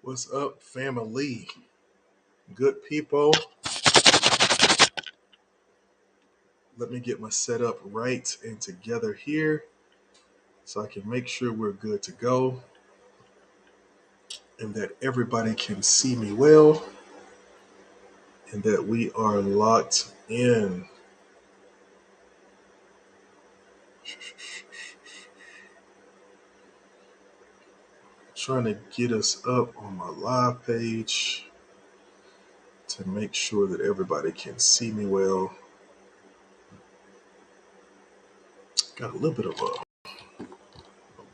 What's up, family? Good people. Let me get my setup right and together here so I can make sure we're good to go and that everybody can see me well and that we are locked in. Trying to get us up on my live page to make sure that everybody can see me well. Got a little bit of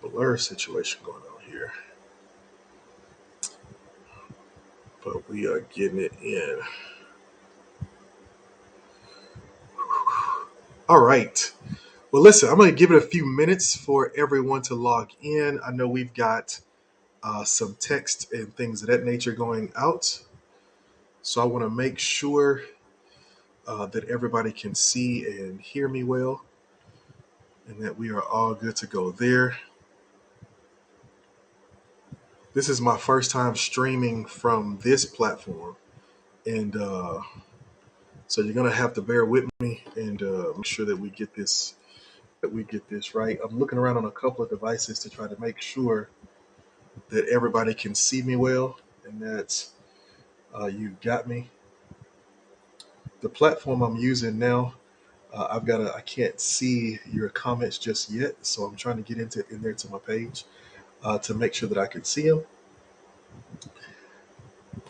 a blur situation going on here, but we are getting it in. All right. Well, listen, I'm going to give it a few minutes for everyone to log in. I know we've got some text and things of that nature going out. So I want to make sure that everybody can see and hear me well and that we are all good to go there. This is my first time streaming from this platform. And so you're going to have to bear with me and make sure that we get this right. I'm looking around on a couple of devices to try to make sure that everybody can see me well and that you got me. The platform I'm using now, I can't see your comments just yet, so I'm trying to get in there to my page to make sure that I can see them.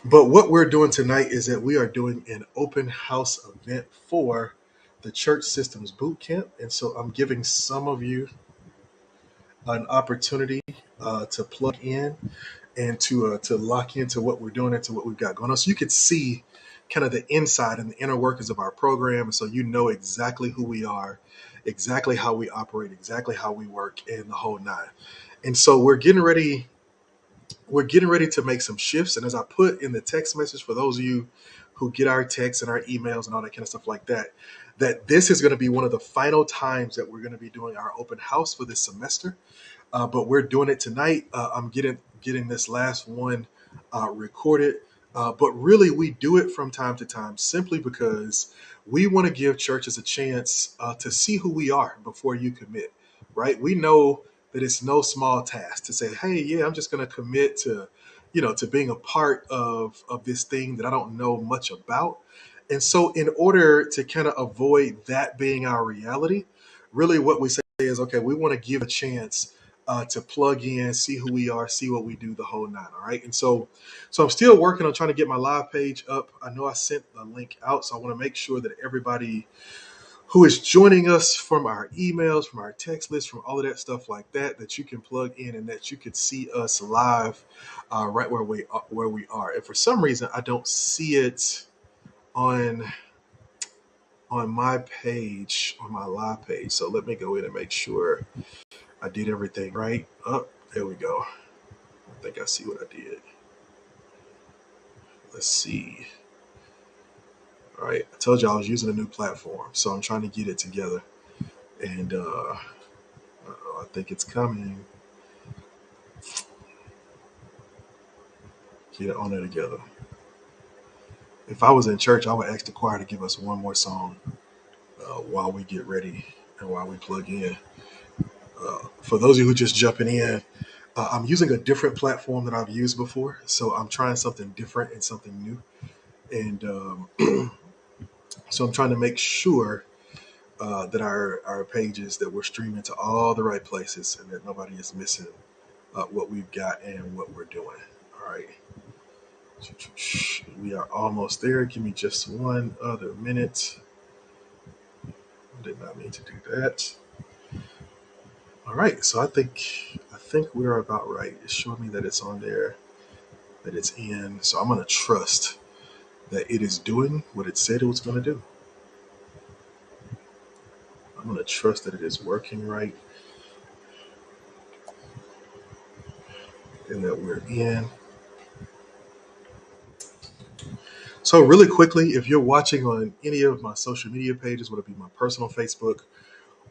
But what we're doing tonight is that we are doing an open house event for the Church Systems Boot Camp, and so I'm giving some of you an opportunity to plug in and to lock into what we're doing and to what we've got going on. So you could see kind of the inside and the inner workings of our program. And so you know exactly who we are, exactly how we operate, exactly how we work, and the whole nine. And so we're getting ready to make some shifts. And as I put in the text message for those of you who get our texts and our emails and all that kind of stuff like that, that this is going to be one of the final times that we're going to be doing our open house for this semester. But we're doing it tonight. I'm getting this last one recorded. But really, we do it from time to time simply because we want to give churches a chance to see who we are before you commit, right? We know that it's no small task to say, hey, yeah, I'm just going to commit to being a part of this thing that I don't know much about. And so in order to kind of avoid that being our reality, really what we say is, okay, we want to give a chance to plug in, see who we are, see what we do, the whole nine. All right. And so I'm still working on trying to get my live page up. I know I sent the link out, so I want to make sure that everybody who is joining us from our emails, from our text list, from all of that stuff like that, that you can plug in and that you could see us live right where we are. And for some reason, I don't see it on my page, on my live page. So let me go in and make sure I did everything right. Oh, there we go. I think I see what I did. Let's see. All right, I told you I was using a new platform, so I'm trying to get it together, and I think it's coming. Get it on there together. If I was in church, I would ask the choir to give us one more song while we get ready and while we plug in. For those of you who just jumping in, I'm using a different platform that I've used before, so I'm trying something different and something new, and so I'm trying to make sure that our pages that we're streaming to all the right places and that nobody is missing what we've got and what we're doing. All right. We are almost there. Give me just one other minute. I did not mean to do that. All right. So I think we are about right. It's showing me that it's on there, that it's in. So I'm gonna trust that it is doing what it said it was gonna do. I'm gonna trust that it is working right and that we're in. So really quickly, if you're watching on any of my social media pages, whether it be my personal Facebook,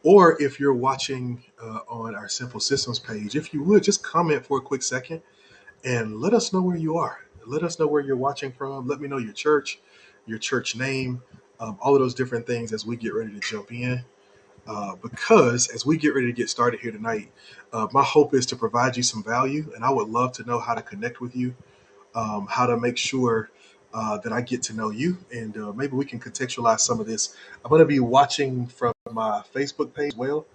or if you're watching on our Simple Systems page, if you would just comment for a quick second and let us know where you are. Let us know where you're watching from. Let me know your church name, all of those different things as we get ready to jump in. Because as we get ready to get started here tonight, my hope is to provide you some value, and I would love to know how to connect with you, how to make sure that I get to know you, and maybe we can contextualize some of this. I'm going to be watching from my Facebook page as well,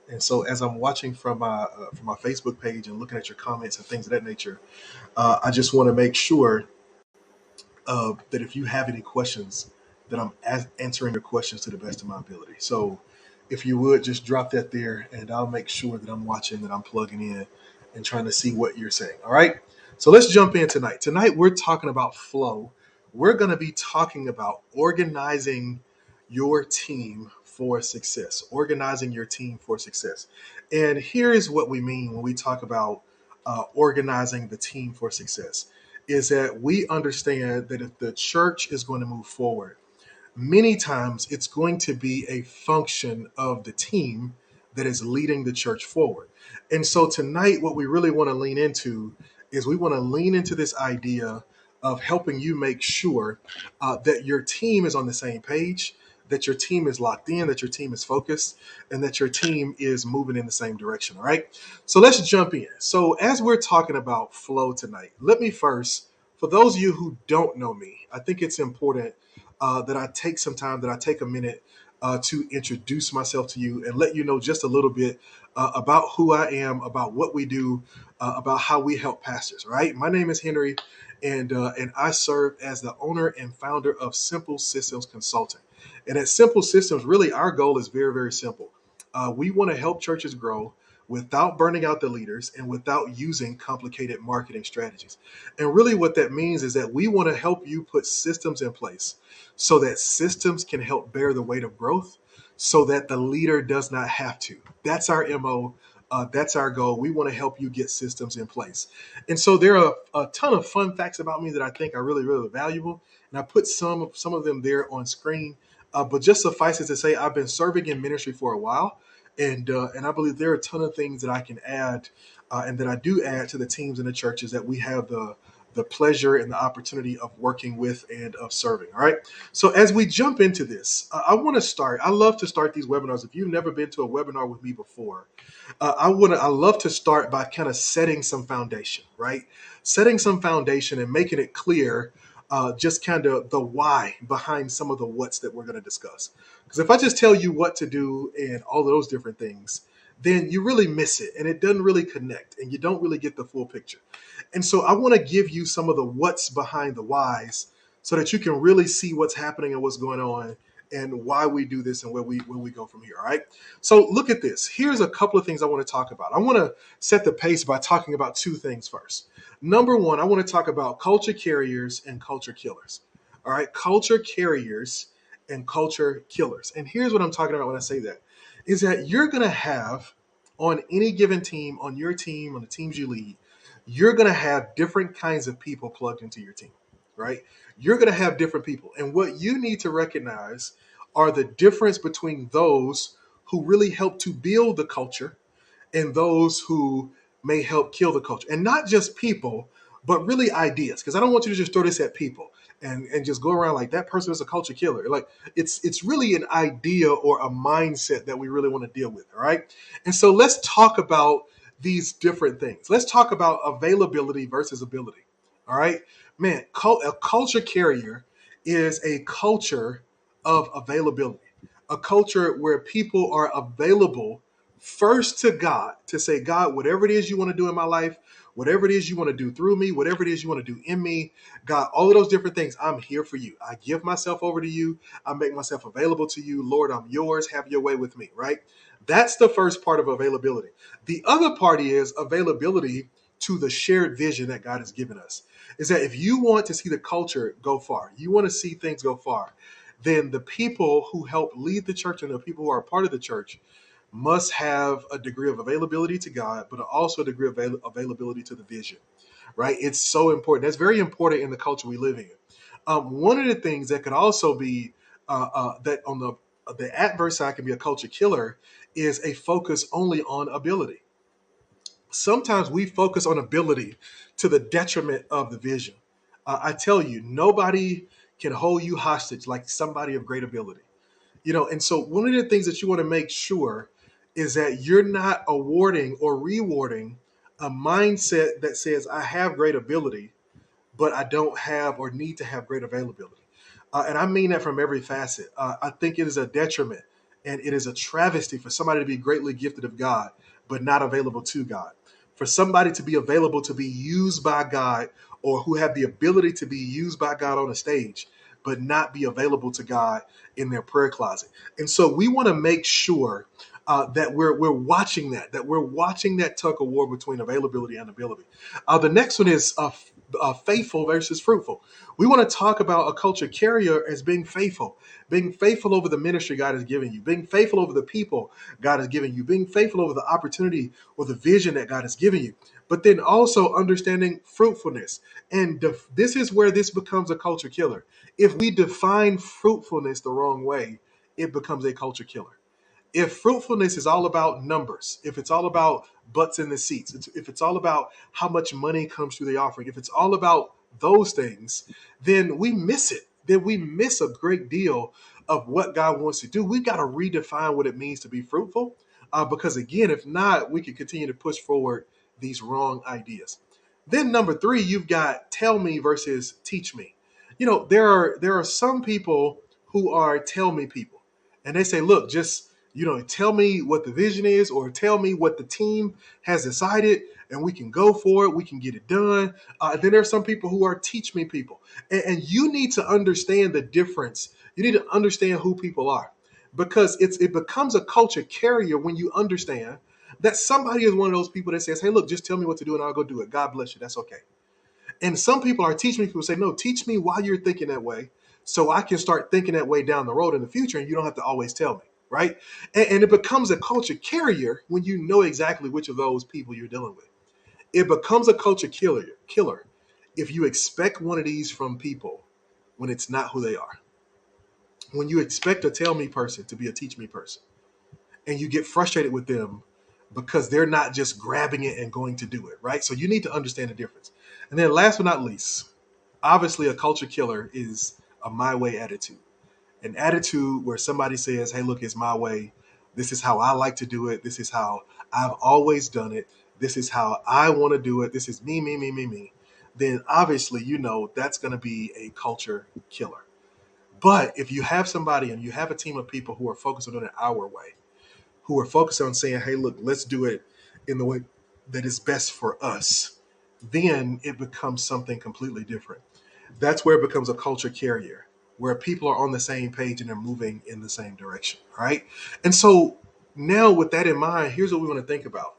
and so as I'm watching from my Facebook page and looking at your comments and things of that nature, I just want to make sure that if you have any questions, that I'm answering your questions to the best of my ability. So if you would just drop that there, and I'll make sure that I'm watching, that I'm plugging in and trying to see what you're saying. All right. So let's jump in tonight. Tonight we're talking about flow. We're going to be talking about organizing your team for success, organizing your team for success. And here's what we mean when we talk about organizing the team for success is that we understand that if the church is going to move forward, many times it's going to be a function of the team that is leading the church forward. And so tonight, what we really want to lean into is we want to lean into this idea of helping you make sure that your team is on the same page, that your team is locked in, that your team is focused, and that your team is moving in the same direction. All right. So let's jump in. So, as we're talking about flow tonight, let me first, for those of you who don't know me, I think it's important that I take some time, that I take a minute to introduce myself to you and let you know just a little bit about who I am, about what we do, about how we help pastors. Right? My name is Henry, and I serve as the owner and founder of Simple Systems Consulting. And at Simple Systems, really, our goal is very, very simple. We want to help churches grow without burning out the leaders and without using complicated marketing strategies. And really, what that means is that we want to help you put systems in place so that systems can help bear the weight of growth so that the leader does not have to. That's our MO. That's our goal. We want to help you get systems in place. And so there are a ton of fun facts about me that I think are really, really valuable. And I put some of them there on screen. But just suffice it to say, I've been serving in ministry for a while. And I believe there are a ton of things that I can add and that I do add to the teams and the churches that we have the pleasure and the opportunity of working with and of serving. All right. So as we jump into this, I want to start. I love to start these webinars. If you've never been to a webinar with me before, I love to start by kind of setting some foundation, right? Setting some foundation and making it clear, just kind of the why behind some of the what's that we're going to discuss. Because if I just tell you what to do and all of those different things, then you really miss it and it doesn't really connect and you don't really get the full picture. And so I want to give you some of the what's behind the whys so that you can really see what's happening and what's going on and why we do this and where we go from here. All right. So look at this. Here's a couple of things I want to talk about. I want to set the pace by talking about two things first. Number one, I want to talk about culture carriers and culture killers. All right. Culture carriers and culture killers. And here's what I'm talking about when I say that is that you're going to have on any given team, on your team, on the teams you lead, you're going to have different kinds of people plugged into your team, right? You're going to have different people. And what you need to recognize are the difference between those who really help to build the culture and those who may help kill the culture. And not just people, but really ideas. Because I don't want you to just throw this at people and just go around like that person is a culture killer. Like it's really an idea or a mindset that we really want to deal with. All right. And so let's talk about these different things. Let's talk about availability versus ability. All right. Man, a culture carrier is a culture of availability, a culture where people are available first to God to say, God, whatever it is you want to do in my life, whatever it is you want to do through me, whatever it is you want to do in me, God, all of those different things, I'm here for you. I give myself over to you. I make myself available to you. Lord, I'm yours. Have your way with me, right? That's the first part of availability. The other part is availability to the shared vision that God has given us. Is that if you want to see the culture go far, you want to see things go far, then the people who help lead the church and the people who are a part of the church must have a degree of availability to God, but also a degree of availability to the vision, right? It's so important. That's very important in the culture we live in. One of the things that could also be that on the adverse side can be a culture killer is a focus only on ability. Sometimes we focus on ability to the detriment of the vision. I tell you, nobody can hold you hostage like somebody of great ability. And so one of the things that you want to make sure is that you're not awarding or rewarding a mindset that says, I have great ability, but I don't have or need to have great availability. And I mean that from every facet. I think it is a detriment and it is a travesty for somebody to be greatly gifted of God, but not available to God. For somebody to be available to be used by God, or who have the ability to be used by God on a stage, but not be available to God in their prayer closet. And so we want to make sure that we're watching that we're watching that tug of war between availability and ability. The next one is faithful versus fruitful. We want to talk about a culture carrier as being faithful over the ministry God has given you, being faithful over the people God has given you, being faithful over the opportunity or the vision that God has given you, but then also understanding fruitfulness. And this is where this becomes a culture killer. If we define fruitfulness the wrong way, it becomes a culture killer. If fruitfulness is all about numbers, if it's all about butts in the seats, if it's all about how much money comes through the offering, if it's all about those things, then we miss it. Then we miss a great deal of what God wants to do. We've got to redefine what it means to be fruitful, because again, if not, we can continue to push forward these wrong ideas. Then number three, you've got tell me versus teach me. There are some people who are tell me people, and they say, look, just tell me what the vision is, or tell me what the team has decided, and we can go for it. We can get it done. Then there are some people who are teach me people, and you need to understand the difference. You need to understand who people are, because it becomes a culture carrier when you understand that somebody is one of those people that says, hey, look, just tell me what to do and I'll go do it. God bless you. That's okay. And some people are teaching me people say, no, teach me why you're thinking that way so I can start thinking that way down the road in the future, and you don't have to always tell me, right? And it becomes a culture carrier when you know exactly which of those people you're dealing with. It becomes a culture killer if you expect one of these from people when it's not who they are. When you expect a tell me person to be a teach me person, and you get frustrated with them because they're not just grabbing it and going to do it, right? So you need to understand the difference. And then last but not least, obviously a culture killer is a my way attitude. An attitude where somebody says, hey, look, it's my way. This is how I like to do it. This is how I've always done it. This is how I want to do it. This is me, me, me, me, me. Then obviously, that's going to be a culture killer. But if you have somebody and you have a team of people who are focused on doing it our way, who are focused on saying, hey, look, let's do it in the way that is best for us, then it becomes something completely different. That's where it becomes a culture carrier, where people are on the same page and they're moving in the same direction, right? And so now, with that in mind, here's what we want to think about.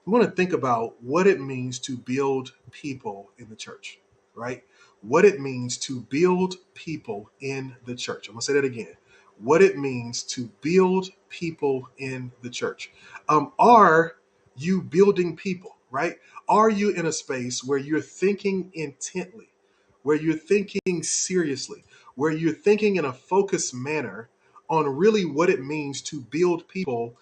We want to think about what it means to build people in the church, right? What it means to build people in the church. I'm going to say that again. What it means to build people in the church. Are you building people, right? Are you in a space where you're thinking intently, where you're thinking seriously, where you're thinking in a focused manner on really what it means to build people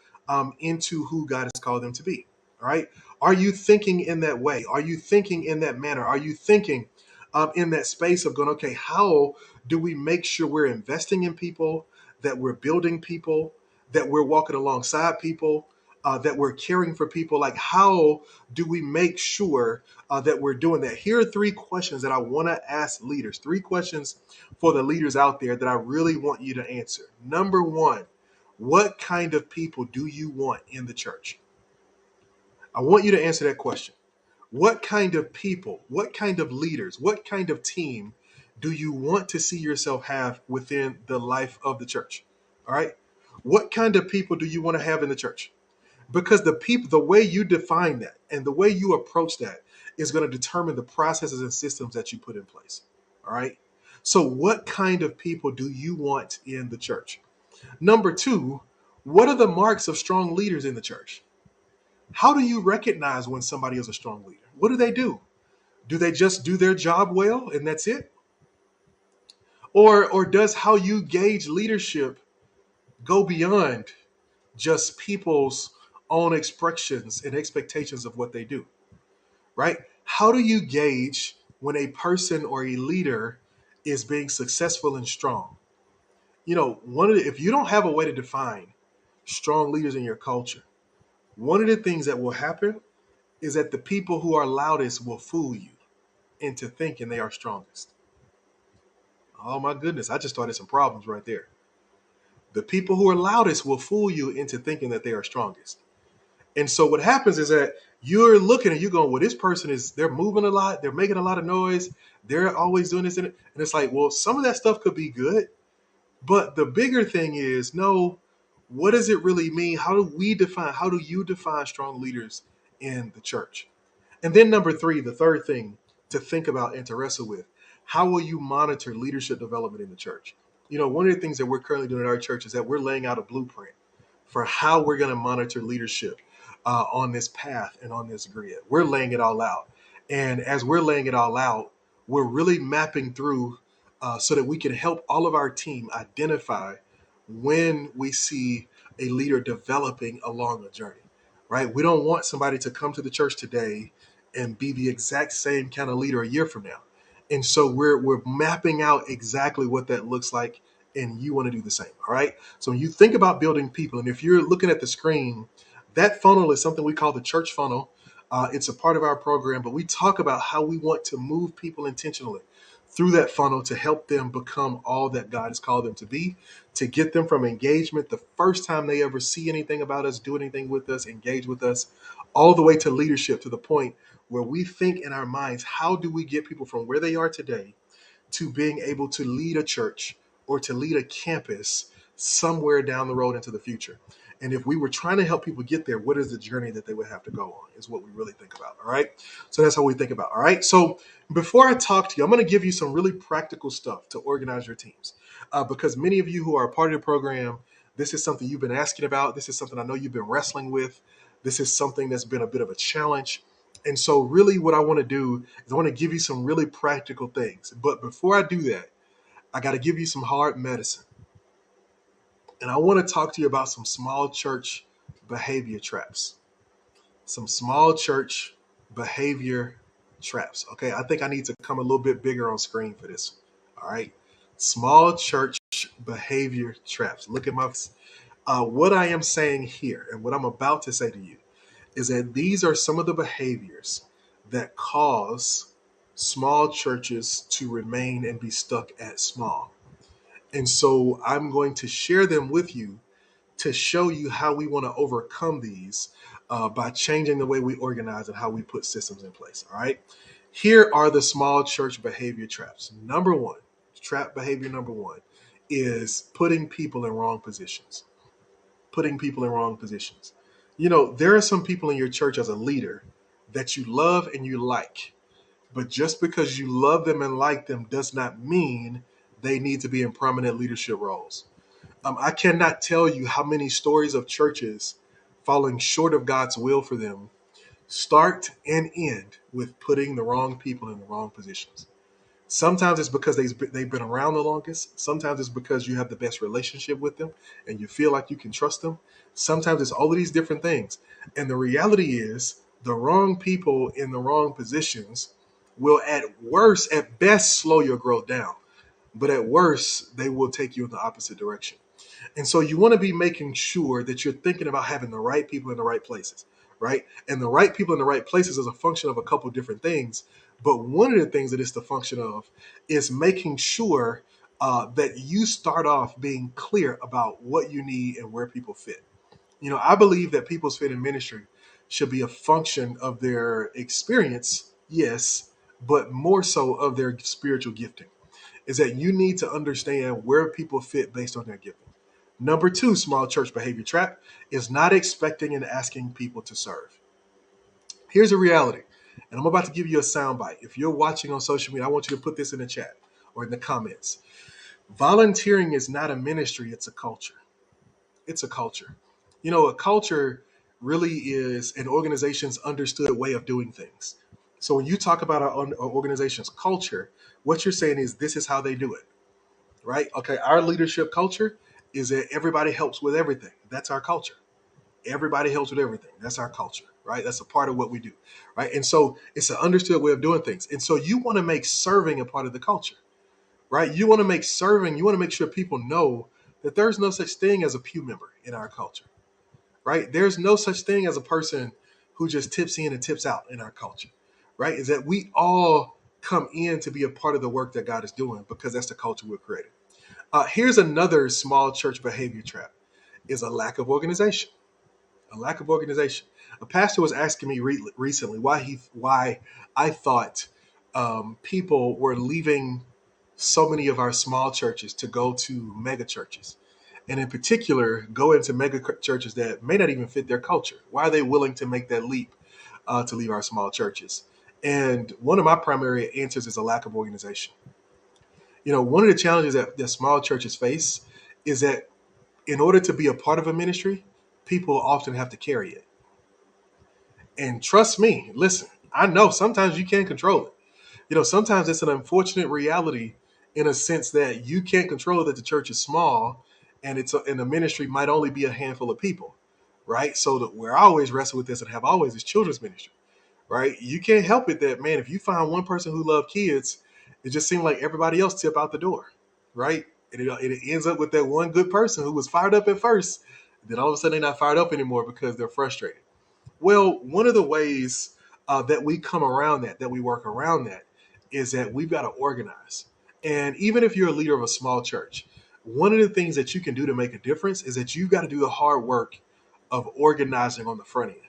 into who God has called them to be? Right? Are you thinking in that way? Are you thinking in that manner? Are you thinking in that space of going, okay, how do we make sure we're investing in people, that we're building people, that we're walking alongside people, that we're caring for people? Like, how do we make sure that we're doing that? Here are three questions that I want to ask leaders, three questions for the leaders out there that I really want you to answer. Number one, what kind of people do you want in the church? I want you to answer that question. What kind of people, what kind of leaders, what kind of team do you want to see yourself have within the life of the church? All right. What kind of people do you want to have in the church? Because the way you define that and the way you approach that is going to determine the processes and systems that you put in place. All right. So, what kind of people do you want in the church? Number two, what are the marks of strong leaders in the church? How do you recognize when somebody is a strong leader? What do they do? Do they just do their job well and that's it? Or does how you gauge leadership go beyond just people's own expressions and expectations of what they do, right? How do you gauge when a person or a leader is being successful and strong? If you don't have a way to define strong leaders in your culture, one of the things that will happen is that the people who are loudest will fool you into thinking they are strongest. Oh my goodness, I just started some problems right there. The people who are loudest will fool you into thinking that they are strongest. And so what happens is that you're looking and you're going, well, this person they're moving a lot, they're making a lot of noise, they're always doing this and it's like, well, some of that stuff could be good, but the bigger thing is, no, what does it really mean? How do you define strong leaders in the church? And then number three, the third thing to think about and to wrestle with, how will you monitor leadership development in the church? One of the things that we're currently doing at our church is that we're laying out a blueprint for how we're going to monitor leadership on this path and on this grid. We're laying it all out. And as we're laying it all out, we're really mapping through so that we can help all of our team identify when we see a leader developing along a journey, right? We don't want somebody to come to the church today and be the exact same kind of leader a year from now. And so we're mapping out exactly what that looks like, and you want to do the same. All right. So when you think about building people, and if you're looking at the screen, that funnel is something we call the church funnel. It's a part of our program, but we talk about how we want to move people intentionally through that funnel to help them become all that God has called them to be, to get them from engagement the first time they ever see anything about us, do anything with us, engage with us, all the way to leadership, to the point where we think in our minds, how do we get people from where they are today to being able to lead a church or to lead a campus somewhere down the road into the future? And if we were trying to help people get there, what is the journey that they would have to go on is what we really think about. All right. So that's how we think about. All right. So before I talk to you, I'm going to give you some really practical stuff to organize your teams, because many of you who are a part of the program, this is something you've been asking about. This is something I know you've been wrestling with. This is something that's been a bit of a challenge. And so really what I want to do is I want to give you some really practical things. But before I do that, I got to give you some hard medicine. And I want to talk to you about some small church behavior traps. Some small church behavior traps. Okay, I think I need to come a little bit bigger on screen for this. All right. Small church behavior traps. Look at my what I am saying here and what I'm about to say to you is that these are some of the behaviors that cause small churches to remain and be stuck at small. And so I'm going to share them with you to show you how we want to overcome these by changing the way we organize and how we put systems in place. All right. Here are the small church behavior traps. Number one, trap behavior number one is putting people in wrong positions. Putting people in wrong positions. There are some people in your church as a leader that you love and you like, but just because you love them and like them does not mean they need to be in prominent leadership roles. I cannot tell you how many stories of churches falling short of God's will for them start and end with putting the wrong people in the wrong positions. Sometimes it's because they've been around the longest. Sometimes it's because you have the best relationship with them and you feel like you can trust them. Sometimes it's all of these different things. And the reality is the wrong people in the wrong positions will at best slow your growth down. But at worst, they will take you in the opposite direction. And so you want to be making sure that you're thinking about having the right people in the right places, right? And the right people in the right places is a function of a couple different things. But one of the things that it's the function of is making sure that you start off being clear about what you need and where people fit. I believe that people's fit in ministry should be a function of their experience, yes, but more so of their spiritual gifting. Is that you need to understand where people fit based on their gifting. Number two, small church behavior trap is not expecting and asking people to serve. Here's a reality, and I'm about to give you a soundbite. If you're watching on social media, I want you to put this in the chat or in the comments. Volunteering is not a ministry, it's a culture. It's a culture. A culture really is an organization's understood way of doing things. So when you talk about our organization's culture, what you're saying is this is how they do it, right? Okay, our leadership culture is that everybody helps with everything. That's our culture. Everybody helps with everything. That's our culture, right? That's a part of what we do, right? And so it's an understood way of doing things. And so you want to make serving a part of the culture, right? You want to make serving, you want to make sure people know that there's no such thing as a pew member in our culture, right? There's no such thing as a person who just tips in and tips out in our culture, right? Is that we all come in to be a part of the work that God is doing because that's the culture we're creating. Here's another small church behavior trap: is a lack of organization. A lack of organization. A pastor was asking me recently why I thought people were leaving so many of our small churches to go to mega churches, and in particular, go into mega churches that may not even fit their culture. Why are they willing to make that leap to leave our small churches? And one of my primary answers is a lack of organization. One of the challenges that small churches face is that in order to be a part of a ministry, people often have to carry it. And trust me, listen, I know sometimes you can't control it. Sometimes it's an unfortunate reality in a sense that you can't control that the church is small and the ministry might only be a handful of people, right? So that where I always wrestle with this and have always is children's ministry, right? You can't help it that, man, if you find one person who loves kids, it just seems like everybody else tip out the door, right? And it ends up with that one good person who was fired up at first, then all of a sudden they're not fired up anymore because they're frustrated. Well, one of the ways that we come around that we work around that, is that we've got to organize. And even if you're a leader of a small church, one of the things that you can do to make a difference is that you've got to do the hard work of organizing on the front end.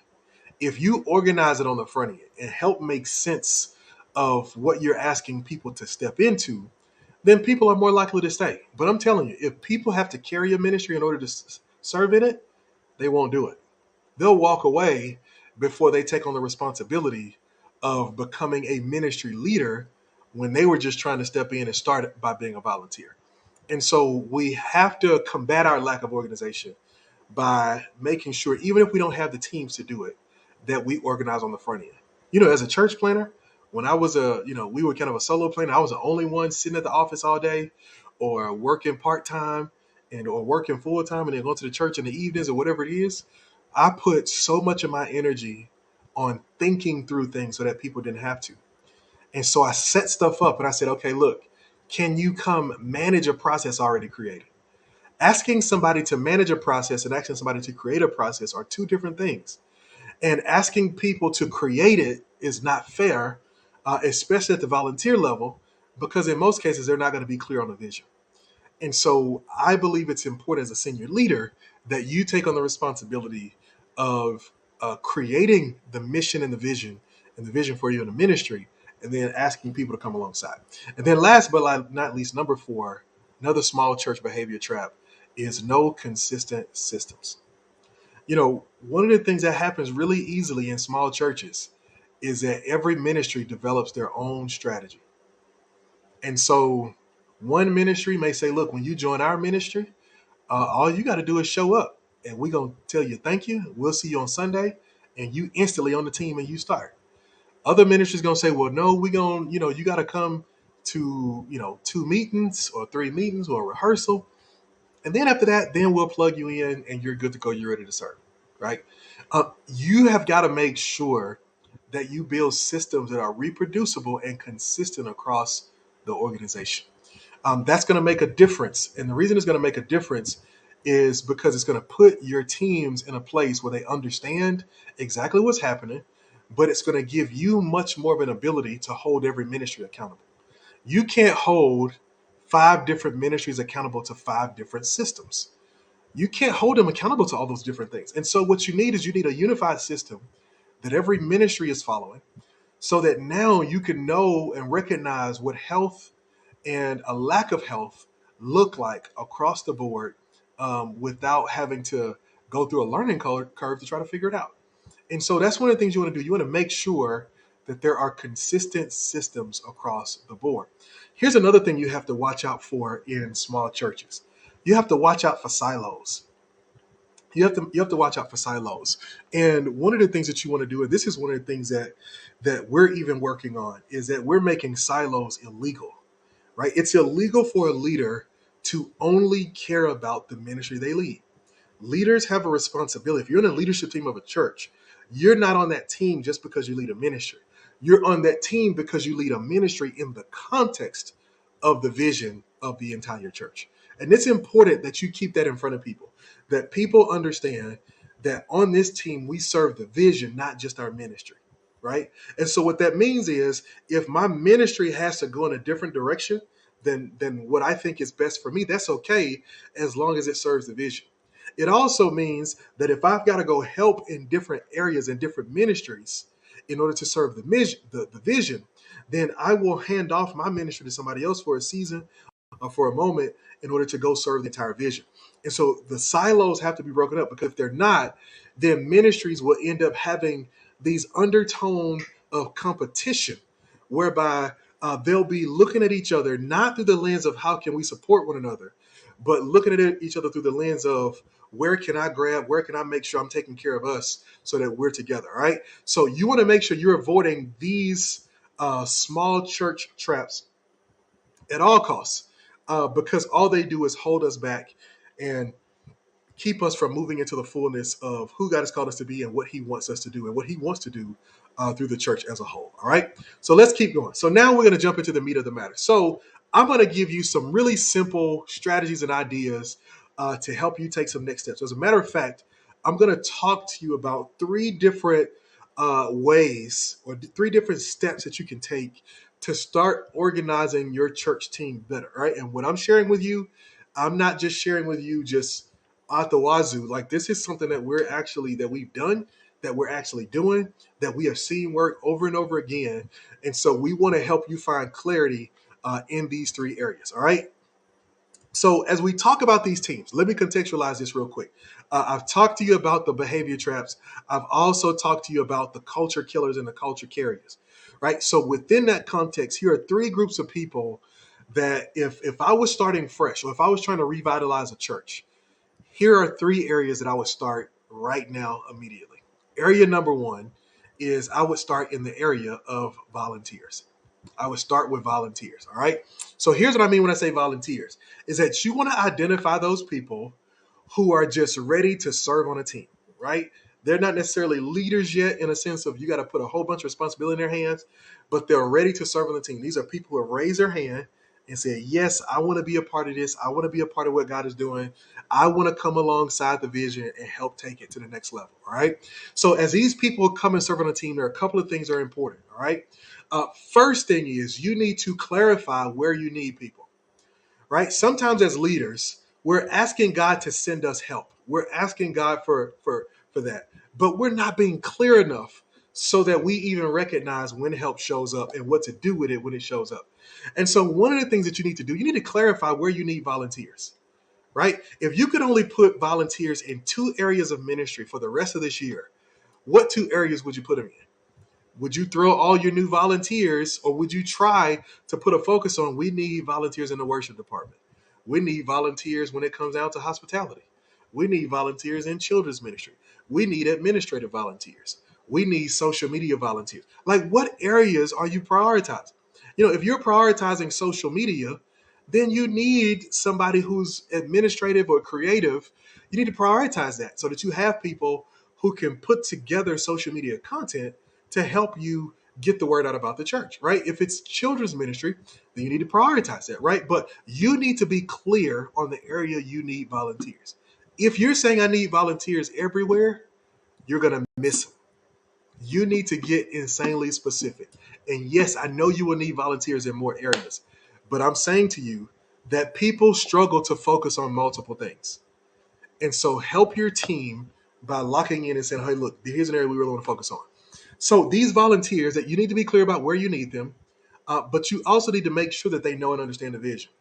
If you organize it on the front end and help make sense of what you're asking people to step into, then people are more likely to stay. But I'm telling you, if people have to carry a ministry in order to serve in it, they won't do it. They'll walk away before they take on the responsibility of becoming a ministry leader when they were just trying to step in and start by being a volunteer. And so we have to combat our lack of organization by making sure, even if we don't have the teams to do it, that we organize on the front end. As a church planner, when I was we were kind of a solo planner. I was the only one sitting at the office all day, or working part time, and or working full time, and then going to the church in the evenings or whatever it is. I put so much of my energy on thinking through things so that people didn't have to. And so I set stuff up and I said, okay, look, can you come manage a process already created? Asking somebody to manage a process and asking somebody to create a process are two different things. And asking people to create it is not fair, especially at the volunteer level, because in most cases, they're not going to be clear on the vision. And so I believe it's important as a senior leader that you take on the responsibility of creating the mission and the vision for you in the ministry, and then asking people to come alongside. And then last but not least, number 4, another small church behavior trap is no consistent systems. One of the things that happens really easily in small churches is that every ministry develops their own strategy. And so one ministry may say, look, when you join our ministry, all you got to do is show up and we're going to tell you thank you. We'll see you on Sunday. And you instantly on the team and you start. Other ministries going to say, well, no, we're going to, you got to come to, 2 meetings or 3 meetings or a rehearsal. And then after that, then we'll plug you in and you're good to go. You're ready to serve, right? You have got to make sure that you build systems that are reproducible and consistent across the organization. That's going to make a difference. And the reason it's going to make a difference is because it's going to put your teams in a place where they understand exactly what's happening, but it's going to give you much more of an ability to hold every ministry accountable. You can't hold 5 different ministries accountable to 5 different systems. You can't hold them accountable to all those different things. And so what you need is you need a unified system that every ministry is following, so that now you can know and recognize what health and a lack of health look like across the board, without having to go through a learning curve to try to figure it out. And so that's one of the things you want to do. You want to make sure that there are consistent systems across the board. Here's another thing you have to watch out for in small churches. You have to watch out for silos. You have to watch out for silos. And one of the things that you want to do, and this is one of the things that we're even working on, is that we're making silos illegal, right? It's illegal for a leader to only care about the ministry they lead. Leaders have a responsibility. If you're in a leadership team of a church, you're not on that team just because you lead a ministry. You're on that team because you lead a ministry in the context of the vision of the entire church. And it's important that you keep that in front of people, that people understand that on this team, we serve the vision, not just our ministry, right? And so what that means is if my ministry has to go in a different direction than what I think is best for me, that's okay as long as it serves the vision. It also means that if I've got to go help in different areas and different ministries in order to serve the vision, then I will hand off my ministry to somebody else for a season or for a moment in order to go serve the entire vision. And so the silos have to be broken up, because if they're not, then ministries will end up having these undertone of competition whereby they'll be looking at each other not through the lens of how can we support one another, but looking at each other through the lens of where can I grab, where can I make sure I'm taking care of us so that we're together, right? So you want to make sure you're avoiding these small church traps at all costs, because all they do is hold us back and keep us from moving into the fullness of who God has called us to be and what He wants us to do and what He wants to do through the church as a whole. All right. So let's keep going. So now we're going to jump into the meat of the matter. So I'm going to give you some really simple strategies and ideas to help you take some next steps. As a matter of fact, I'm going to talk to you about three different ways or three different steps that you can take to start organizing your church team better. Right. And what I'm sharing with you, I'm not just sharing with you just at the wazoo. Like, this is something that we've done, that we're actually doing, that we have seen work over and over again. And so we want to help you find clarity in these three areas. All right. So as we talk about these teams, let me contextualize this real quick. I've talked to you about the behavior traps. I've also talked to you about the culture killers and the culture carriers, right? So within that context, here are three groups of people that if I was starting fresh, or if I was trying to revitalize a church, here are three areas that I would start right now immediately. Area number one is I would start in the area of volunteers. I would start with volunteers. All right. So here's what I mean when I say volunteers is that you want to identify those people who are just ready to serve on a team, right? They're not necessarily leaders yet in a sense of you got to put a whole bunch of responsibility in their hands, but they're ready to serve on the team. These are people who have raised their hand and said, yes, I want to be a part of this. I want to be a part of what God is doing. I want to come alongside the vision and help take it to the next level. All right. So as these people come and serve on a team, there are a couple of things that are important. All right. First thing is you need to clarify where you need people, right? Sometimes as leaders, we're asking God to send us help. We're asking God for that, but we're not being clear enough so that we even recognize when help shows up and what to do with it when it shows up. And so one of the things that you need to do, you need to clarify where you need volunteers, right? If you could only put volunteers in two areas of ministry for the rest of this year, what two areas would you put them in? Would you throw all your new volunteers, or would you try to put a focus on we need volunteers in the worship department? We need volunteers when it comes down to hospitality. We need volunteers in children's ministry. We need administrative volunteers. We need social media volunteers. Like, what areas are you prioritizing? If you're prioritizing social media, then you need somebody who's administrative or creative. You need to prioritize that so that you have people who can put together social media content to help you get the word out about the church, right? If it's children's ministry, then you need to prioritize that, right? But you need to be clear on the area you need volunteers. If you're saying I need volunteers everywhere, you're going to miss them. You need to get insanely specific. And yes, I know you will need volunteers in more areas, but I'm saying to you that people struggle to focus on multiple things. And so help your team by locking in and saying, hey, look, here's an area we really want to focus on. So these volunteers, that you need to be clear about where you need them, but you also need to make sure that they know and understand the vision,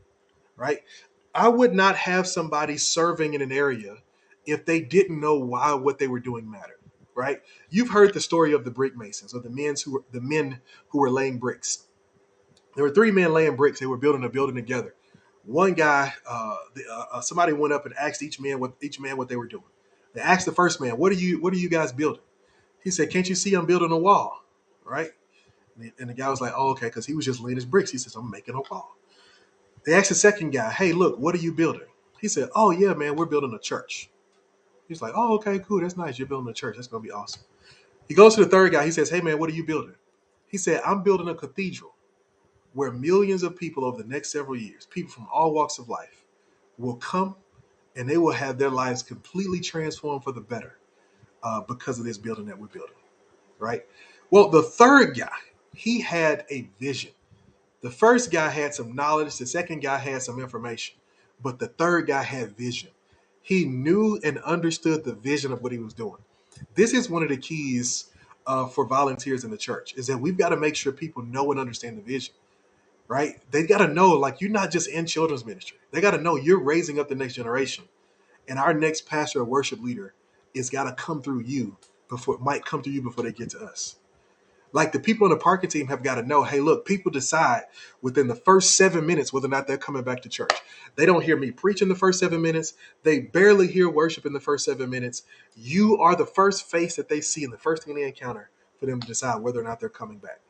right? I would not have somebody serving in an area if they didn't know why what they were doing mattered, right? You've heard the story of the brick masons, or the men who were laying bricks. There were three men laying bricks. They were building a building together. One guy, somebody went up and asked each man what they were doing. They asked the first man, "What are you guys building?" He said, "Can't you see I'm building a wall?" Right? And the guy was like, "Oh, okay," because he was just laying his bricks. He says, "I'm making a wall." They asked the second guy, "Hey, look, what are you building?" He said, "Oh yeah, man, we're building a church." He's like, oh, okay, cool. That's nice. You're building a church. That's going to be awesome. He goes to the third guy. He says, hey, man, what are you building? He said, I'm building a cathedral where millions of people over the next several years, people from all walks of life, will come and they will have their lives completely transformed for the better because of this building that we're building, right? Well, the third guy, he had a vision. The first guy had some knowledge, the second guy had some information, but the third guy had vision. He knew and understood the vision of what he was doing. This is one of the keys for volunteers in the church is that we've got to make sure people know and understand the vision, right? They got to know, like, you're not just in children's ministry. They got to know you're raising up the next generation, and our next pastor or worship leader is got to come through you might come through you before they get to us. Like the people on the parking team have got to know, hey, look, people decide within the first 7 minutes whether or not they're coming back to church. They don't hear me preach in the first 7 minutes. They barely hear worship in the first 7 minutes. You are the first face that they see and the first thing they encounter for them to decide whether or not they're coming back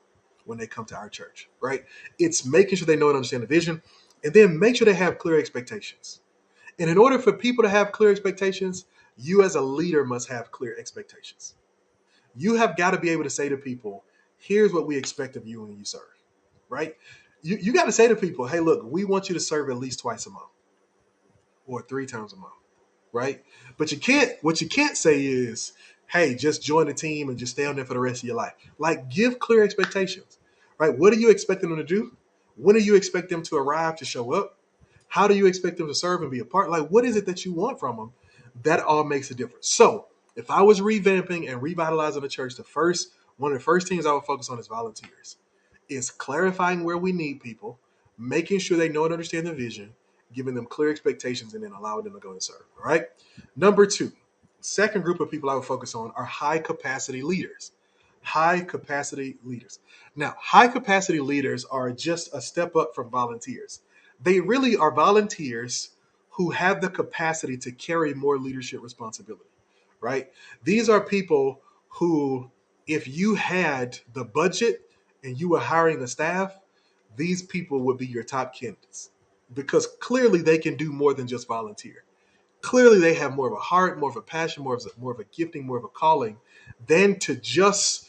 when they come to our church, right? It's making sure they know and understand the vision, and then make sure they have clear expectations. And in order for people to have clear expectations, you as a leader must have clear expectations. You have got to be able to say to people, here's what we expect of you when you serve, right? You got to say to people, hey, look, we want you to serve at least twice a month or 3 times a month, right? But what you can't say is, hey, just join the team and just stay on there for the rest of your life. Like, give clear expectations, right? What are you expecting them to do? When do you expect them to arrive, to show up? How do you expect them to serve and be a part? Like, what is it that you want from them? That all makes a difference. So if I was revamping and revitalizing the church, one of the first things I would focus on is volunteers. Is clarifying where we need people, making sure they know and understand the vision, giving them clear expectations, and then allowing them to go and serve. All right. Number two, second group of people I would focus on are high capacity leaders. High capacity leaders. Now, high capacity leaders are just a step up from volunteers. They really are volunteers who have the capacity to carry more leadership responsibility, right? These are people who, if you had the budget and you were hiring a staff, these people would be your top candidates because clearly they can do more than just volunteer. Clearly they have more of a heart, more of a passion, more of a gifting, more of a calling than to just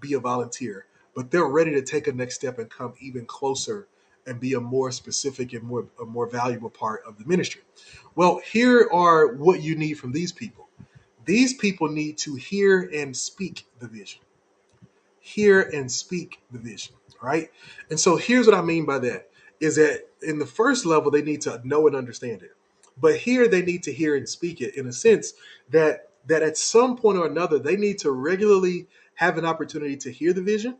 be a volunteer. But they're ready to take a next step and come even closer and be a more specific and more valuable part of the ministry. Well, here are what you need from these people. These people need to hear and speak the vision. Hear and speak the vision, right? And so here's what I mean by that is that in the first level, they need to know and understand it. But here they need to hear and speak it in a sense that at some point or another, they need to regularly have an opportunity to hear the vision,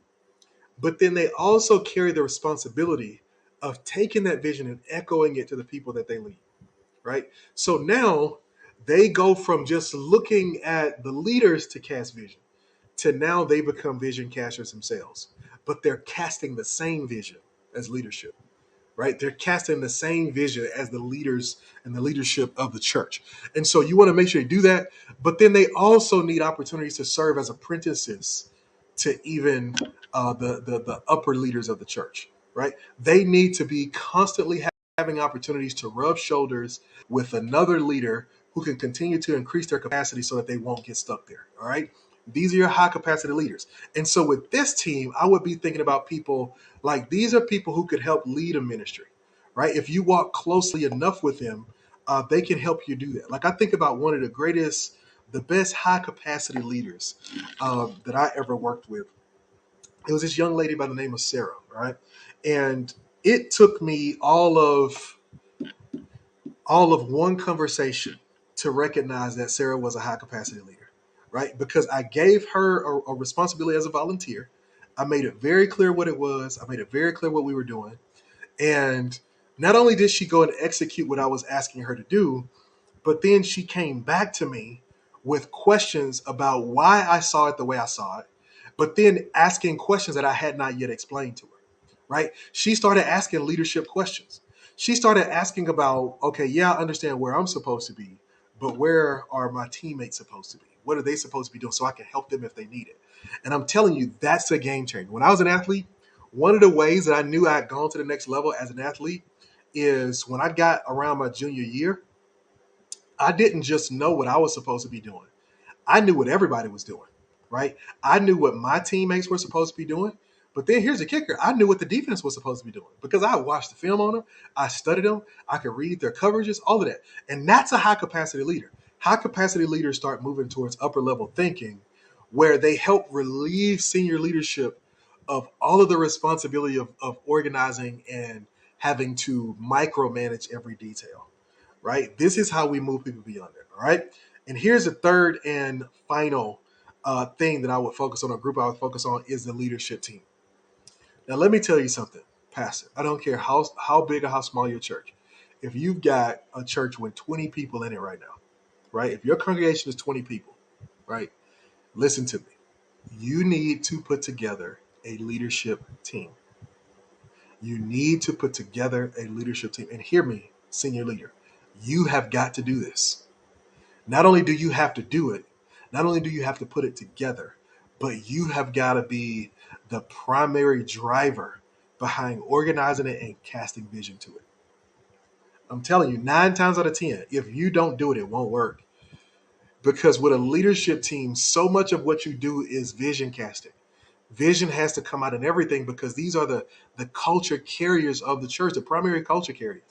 but then they also carry the responsibility of taking that vision and echoing it to the people that they lead, right? So now they go from just looking at the leaders to cast vision to now they become vision casters themselves, but they're casting the same vision as leadership, right? They're casting the same vision as the leaders and the leadership of the church. And so you want to make sure you do that, but then they also need opportunities to serve as apprentices to even the upper leaders of the church, right? They need to be constantly having opportunities to rub shoulders with another leader who can continue to increase their capacity so that they won't get stuck there. All right. These are your high capacity leaders. And so with this team, I would be thinking about people like these are people who could help lead a ministry, right? If you walk closely enough with them, they can help you do that. Like I think about one of the best high capacity leaders that I ever worked with. It was this young lady by the name of Sarah, right? And it took me all of one conversation to recognize that Sarah was a high capacity leader, right? Because I gave her a responsibility as a volunteer. I made it very clear what it was. I made it very clear what we were doing. And not only did she go and execute what I was asking her to do, but then she came back to me with questions about why I saw it the way I saw it, but then asking questions that I had not yet explained to her, right? She started asking leadership questions. She started asking about, okay, yeah, I understand where I'm supposed to be, but where are my teammates supposed to be? What are they supposed to be doing so I can help them if they need it? And I'm telling you, that's a game changer. When I was an athlete, one of the ways that I knew I had gone to the next level as an athlete is when I got around my junior year, I didn't just know what I was supposed to be doing. I knew what everybody was doing, right? I knew what my teammates were supposed to be doing. But then here's the kicker. I knew what the defense was supposed to be doing because I watched the film on them. I studied them. I could read their coverages, all of that. And that's a high capacity leader. High capacity leaders start moving towards upper level thinking where they help relieve senior leadership of all of the responsibility of organizing and having to micromanage every detail, right? This is how we move people beyond it, all right? And here's the third and final thing that I would focus on, a group I would focus on is the leadership team. Now, let me tell you something, Pastor. I don't care how big or how small your church. If you've got a church with 20 people in it right now, right? If your congregation is 20 people, right? Listen to me. You need to put together a leadership team. You need to put together a leadership team. And hear me, senior leader, you have got to do this. Not only do you have to do it, not only do you have to put it together, but you have got to be the primary driver behind organizing it and casting vision to it. I'm telling you, 9 times out of 10, if you don't do it, it won't work. Because with a leadership team, so much of what you do is vision casting. Vision has to come out in everything because these are the culture carriers of the church, the primary culture carriers.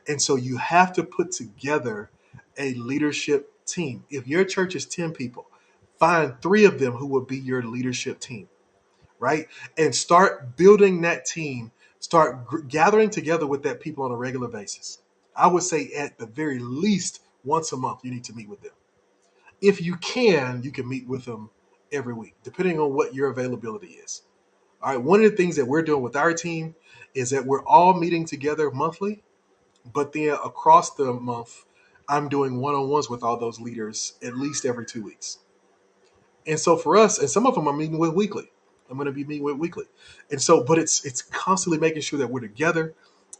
And so you have to put together a leadership team. If your church is 10 people, find 3 of them who will be your leadership team, right? And start building that team, start gathering together with that people on a regular basis. I would say at the very least once a month, you need to meet with them. If you can meet with them every week, depending on what your availability is. All right, one of the things that we're doing with our team is that we're all meeting together monthly, but then across the month, I'm doing one-on-ones with all those leaders at least every 2 weeks. And so for us, and some of them I'm meeting with weekly. I'm going to be meeting with weekly. And so, but it's constantly making sure that we're together,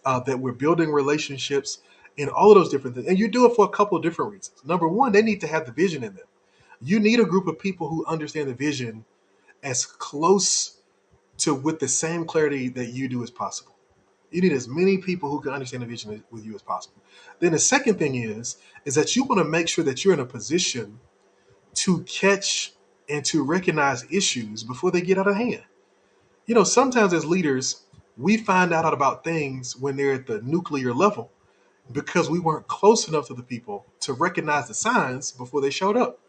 that we're building relationships, and all of those different things. And you do it for a couple of different reasons. Number one, they need to have the vision in them. You need a group of people who understand the vision as close to with the same clarity that you do as possible. You need as many people who can understand the vision with you as possible. Then the second thing is that you want to make sure that you're in a position to catch and to recognize issues before they get out of hand. You know, sometimes as leaders, we find out about things when they're at the nuclear level because we weren't close enough to the people to recognize the signs before they showed up.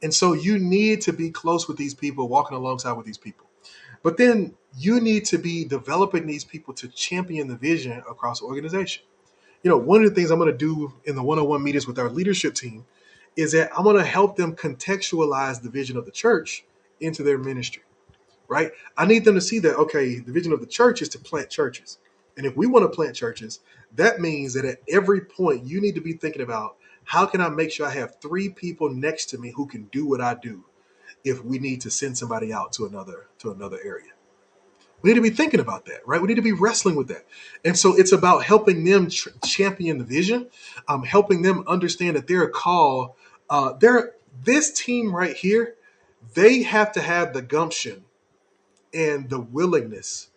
And so you need to be close with these people, walking alongside with these people. But then you need to be developing these people to champion the vision across the organization. You know, one of the things I'm going to do in the one-on-one meetings with our leadership team is that I'm going to help them contextualize the vision of the church into their ministry, right? I need them to see that, okay, the vision of the church is to plant churches. And if we want to plant churches, that means that at every point you need to be thinking about how can I make sure I have 3 people next to me who can do what I do if we need to send somebody out to another area. We need to be thinking about that, right? We need to be wrestling with that. And so it's about helping them champion the vision, helping them understand that they're a call. This team right here, they have to have the gumption and the willingness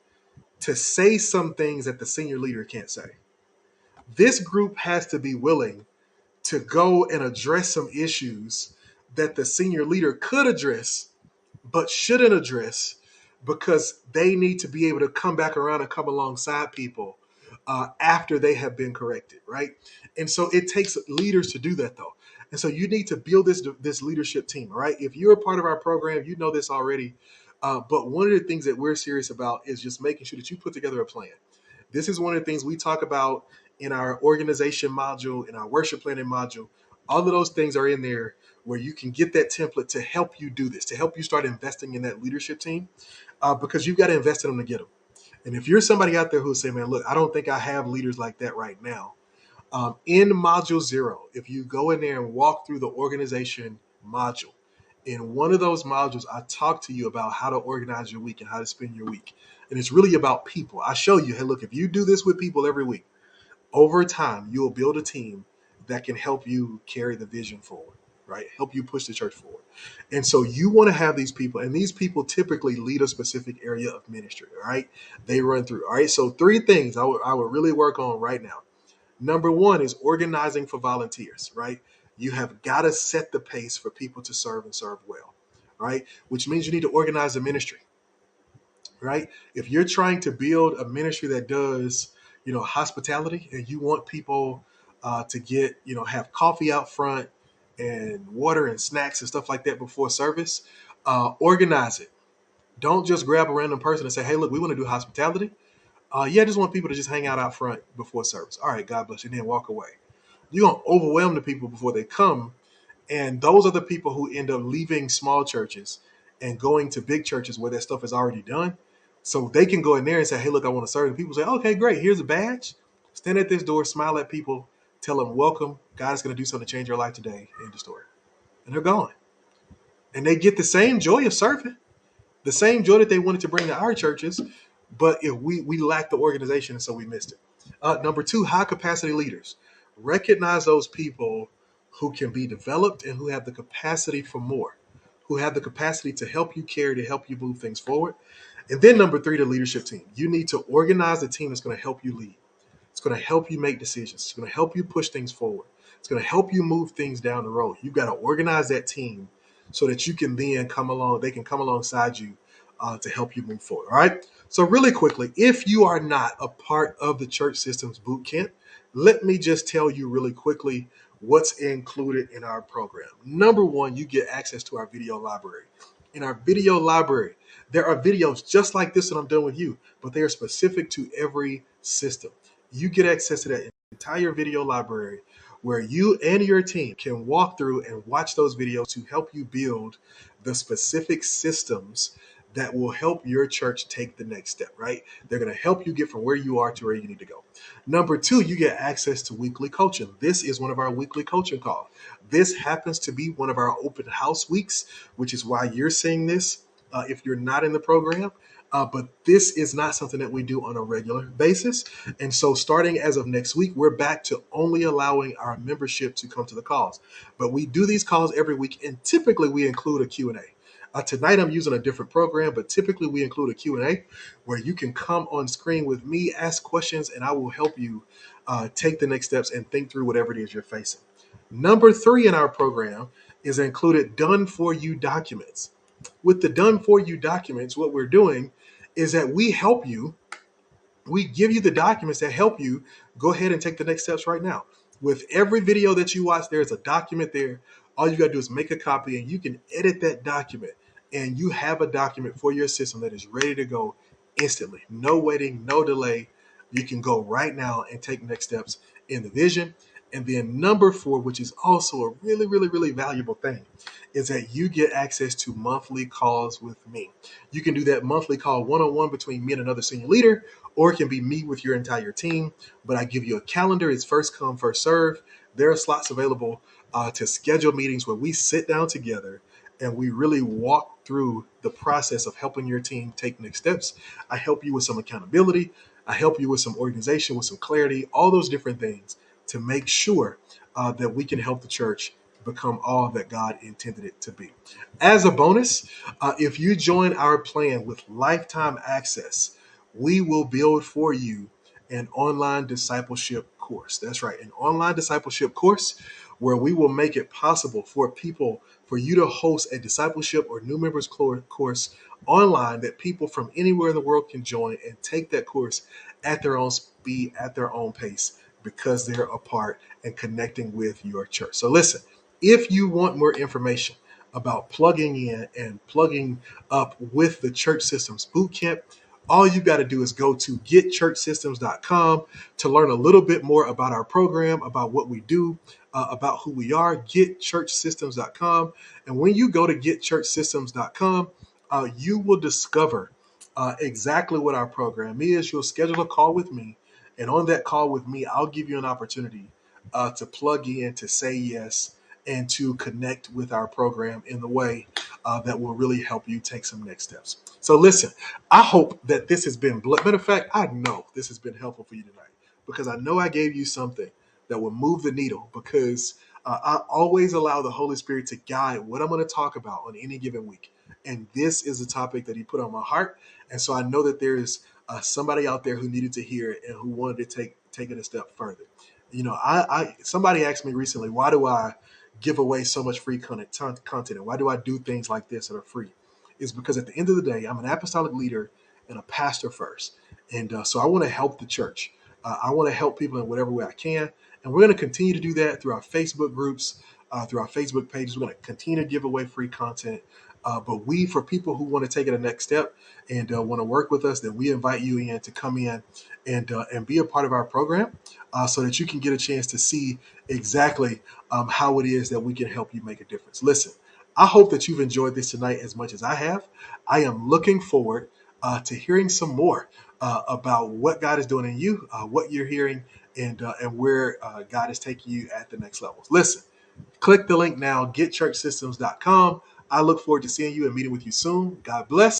to say some things that the senior leader can't say. This group has to be willing to go and address some issues that the senior leader could address but shouldn't address because they need to be able to come back around and come alongside people after they have been corrected, right? And so it takes leaders to do that, though. And so you need to build this leadership team, right? If you're a part of our program, you know this already. But one of the things that we're serious about is just making sure that you put together a plan. This is one of the things we talk about in our organization module, in our worship planning module. All of those things are in there where you can get that template to help you do this, to help you start investing in that leadership team, because you've got to invest in them to get them. And if you're somebody out there who's saying, man, look, I don't think I have leaders like that right now. In module 0, if you go in there and walk through the organization module, in one of those modules, I talk to you about how to organize your week and how to spend your week. And it's really about people. I show you, hey, look, if you do this with people every week, over time, you'll build a team that can help you carry the vision forward, right? Help you push the church forward. And so you want to have these people, and these people typically lead a specific area of ministry, all right? They run through, all right? So 3 things I would really work on right now. Number 1 is organizing for volunteers, right? You have got to set the pace for people to serve and serve well, right? Which means you need to organize the ministry, right? If you're trying to build a ministry that does, hospitality, and you want people to get, have coffee out front and water and snacks and stuff like that before service, organize it. Don't just grab a random person and say, "Hey, look, we want to do hospitality. Yeah, I just want people to just hang out front before service. All right, God bless you," and then walk away. You're gonna overwhelm the people before they come, and those are the people who end up leaving small churches and going to big churches where their stuff is already done. So they can go in there and say, "Hey, look, I want to serve." And people say, "Okay, great. Here's a badge. Stand at this door, smile at people, tell them, 'Welcome. God is going to do something to change your life today.'" End the story. And they're gone. And they get the same joy of serving, the same joy that they wanted to bring to our churches, but if we lacked the organization, and so we missed it. Number two, high capacity leaders. Recognize those people who can be developed and who have the capacity for more, who have the capacity to help you carry, to help you move things forward. And then number three, the leadership team. You need to organize a team that's going to help you lead. It's going to help you make decisions. It's going to help you push things forward. It's going to help you move things down the road. You've got to organize that team so that you can then come along, they can come alongside you to help you move forward. All right. So, really quickly, if you are not a part of the Church Systems Bootcamp, let me just tell you really quickly what's included in our program. Number one, you get access to our video library. In our video library, there are videos just like this that I'm doing with you, but they are specific to every system. You get access to that entire video library where you and your team can walk through and watch those videos to help you build the specific systems that will help your church take the next step, right? They're going to help you get from where you are to where you need to go. Number two, you get access to weekly coaching. This is one of our weekly coaching calls. This happens to be one of our open house weeks, which is why you're seeing this if you're not in the program. But this is not something that we do on a regular basis. And so starting as of next week, we're back to only allowing our membership to come to the calls. But we do these calls every week, and typically we include a Q&A. Tonight I'm using a different program, but typically we include a Q&A where you can come on screen with me, ask questions, and I will help you take the next steps and think through whatever it is you're facing. Number three in our program is included done for you documents. With the done for you documents, what we're doing is that we give you the documents that help you go ahead and take the next steps right now. With every video that you watch, there's a document there. All you got to do is make a copy and you can edit that document and you have a document for your system that is ready to go instantly. No waiting, no delay. You can go right now and take next steps in the vision. And then number four, which is also a really, really, really valuable thing, is that you get access to monthly calls with me. You can do that monthly call one-on-one between me and another senior leader, or it can be me with your entire team. But I give you a calendar. It's first come, first serve. There are slots available to schedule meetings where we sit down together and we really walk through the process of helping your team take next steps. I help you with some accountability. I help you with some organization, with some clarity, all those different things to make sure that we can help the church become all that God intended it to be. As a bonus, if you join our plan with lifetime access, we will build for you an online discipleship course. That's right, an online discipleship course where we will make it possible for you to host a discipleship or new members course online that people from anywhere in the world can join and take that course at their own speed, at their own pace, because they're a part and connecting with your church. So listen, if you want more information about plugging in and plugging up with the Church Systems Bootcamp, all you got to do is go to getchurchsystems.com to learn a little bit more about our program, about what we do, about who we are. Getchurchsystems.com. And when you go to getchurchsystems.com, you will discover exactly what our program is. You'll schedule a call with me. And on that call with me, I'll give you an opportunity to plug in, to say yes, and to connect with our program in the way that will really help you take some next steps. So listen, I hope that this has been, matter of fact, I know this has been helpful for you tonight because I know I gave you something that will move the needle because I always allow the Holy Spirit to guide what I'm going to talk about on any given week. And this is a topic that he put on my heart. And so I know that there is somebody out there who needed to hear it and who wanted to take it a step further. You know, I somebody asked me recently, why do I give away so much free content, and why do I do things like this that are free, is because at the end of the day, I'm an apostolic leader and a pastor first. And so I want to help the church. I want to help people in whatever way I can. And we're going to continue to do that through our Facebook groups, through our Facebook pages. We're going to continue to give away free content. But for people who want to take it a next step and want to work with us, then we invite you in to come in and be a part of our program, so that you can get a chance to see exactly how it is that we can help you make a difference. Listen, I hope that you've enjoyed this tonight as much as I have. I am looking forward to hearing some more about what God is doing in you, what you're hearing, and where God is taking you at the next levels. Listen, click the link now, getchurchsystems.com. I look forward to seeing you and meeting with you soon. God bless.